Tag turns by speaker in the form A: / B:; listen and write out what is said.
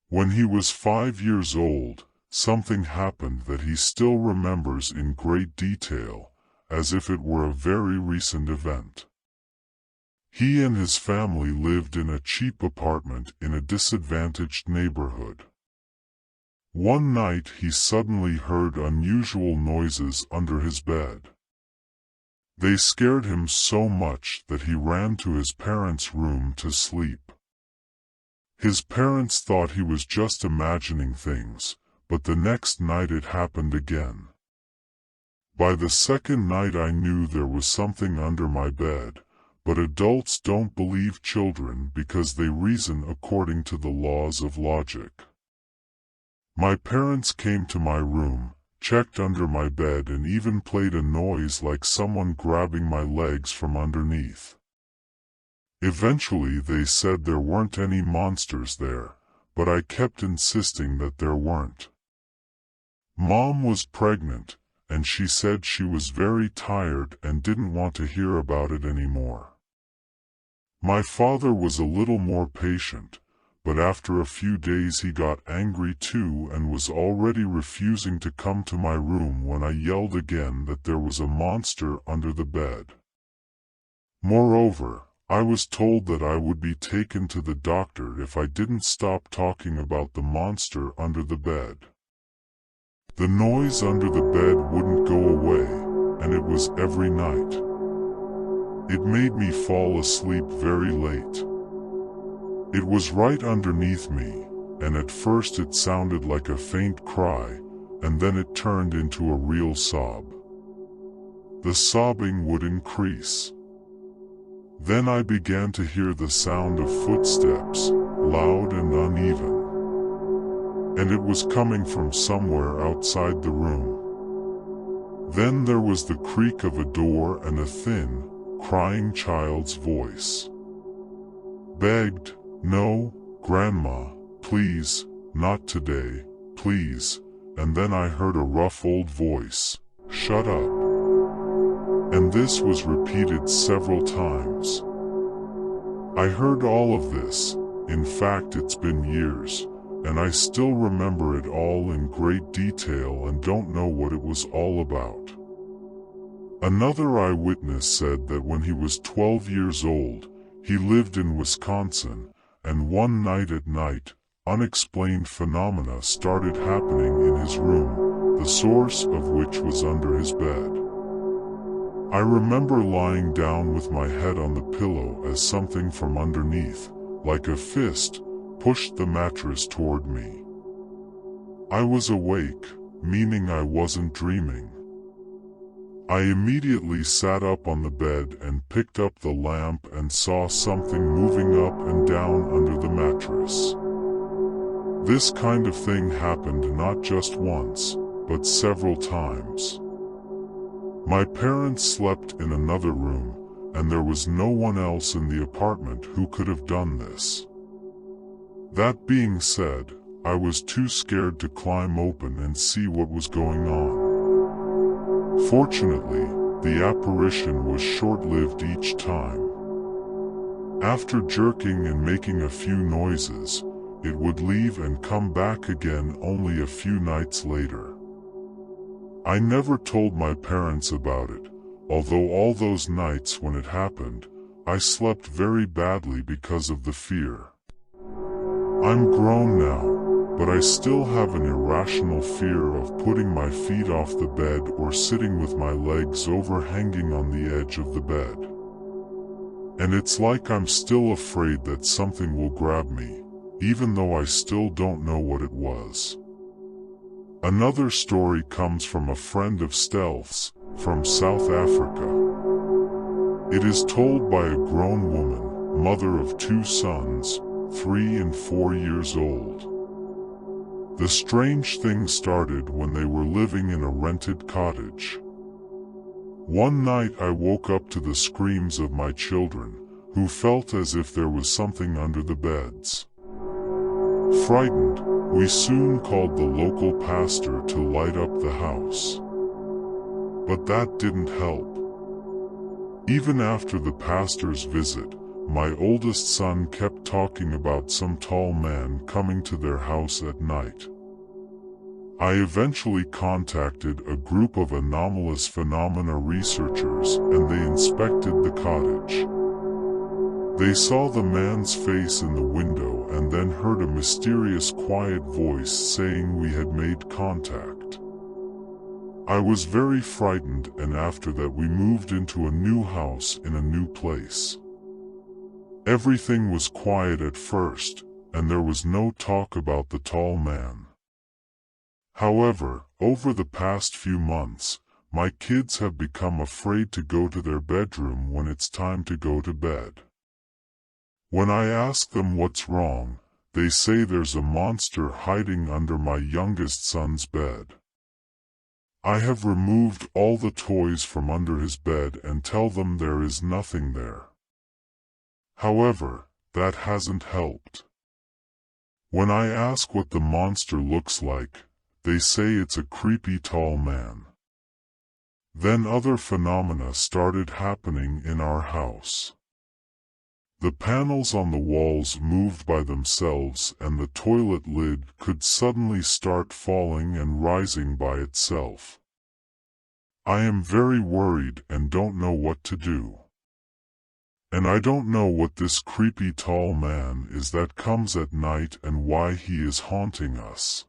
A: When he was 5 years old, something happened that he still remembers in great detail, as if it were a very recent event. He and his family lived in a cheap apartment in a disadvantaged neighborhood. One night he suddenly heard unusual noises under his bed. They scared him so much that he ran to his parents' room to sleep. His parents thought he was just imagining things, but the next night it happened again. By the second night I knew there was something under my bed, but adults don't believe children because they reason according to the laws of logic. My parents came to my room, checked under my bed and even played a noise like someone grabbing my legs from underneath. Eventually they said there weren't any monsters there, but I kept insisting that there weren't. Mom was pregnant, and she said she was very tired and didn't want to hear about it anymore. My father was a little more patient, but after a few days he got angry too and was already refusing to come to my room when I yelled again that there was a monster under the bed. Moreover, I was told that I would be taken to the doctor if I didn't stop talking about the monster under the bed. The noise under the bed wouldn't go away, and it was every night. It made me fall asleep very late. It was right underneath me, and at first it sounded like a faint cry, and then it turned into a real sob. The sobbing would increase. Then I began to hear the sound of footsteps, loud and uneven. And it was coming from somewhere outside the room. Then there was the creak of a door and a thin, crying child's voice. Begged, "No, Grandma, please, not today, please," and then I heard a rough old voice, "Shut up." And this was repeated several times. I heard all of this, in fact it's been years, and I still remember it all in great detail and don't know what it was all about. Another eyewitness said that when he was 12 years old, he lived in Wisconsin, and one night at night, unexplained phenomena started happening in his room, the source of which was under his bed. I remember lying down with my head on the pillow as something from underneath, like a fist, pushed the mattress toward me. I was awake, meaning I wasn't dreaming. I immediately sat up on the bed and picked up the lamp and saw something moving up and down under the mattress. This kind of thing happened not just once, but several times. My parents slept in another room, and there was no one else in the apartment who could have done this. That being said, I was too scared to climb open and see what was going on. Fortunately, the apparition was short-lived each time. After jerking and making a few noises, it would leave and come back again only a few nights later. I never told my parents about it, although all those nights when it happened, I slept very badly because of the fear. I'm grown now, but I still have an irrational fear of putting my feet off the bed or sitting with my legs overhanging on the edge of the bed. And it's like I'm still afraid that something will grab me, even though I still don't know what it was. Another story comes from a friend of Stealth's, from South Africa. It is told by a grown woman, mother of 2 sons, 3 and 4 years old. The strange thing started when they were living in a rented cottage. One night I woke up to the screams of my children, who felt as if there was something under the beds. Frightened, we soon called the local pastor to light up the house. But that didn't help. Even after the pastor's visit, my oldest son kept talking about some tall man coming to their house at night. I eventually contacted a group of anomalous phenomena researchers and they inspected the cottage. They saw the man's face in the window and then heard a mysterious quiet voice saying we had made contact. I was very frightened, and after that we moved into a new house in a new place. Everything was quiet at first, and there was no talk about the tall man. However, over the past few months, my kids have become afraid to go to their bedroom when it's time to go to bed. When I ask them what's wrong, they say there's a monster hiding under my youngest son's bed. I have removed all the toys from under his bed and tell them there is nothing there. However, that hasn't helped. When I ask what the monster looks like, they say it's a creepy tall man. Then other phenomena started happening in our house. The panels on the walls moved by themselves and the toilet lid could suddenly start falling and rising by itself. I am very worried and don't know what to do. And I don't know what this creepy tall man is that comes at night and why he is haunting us.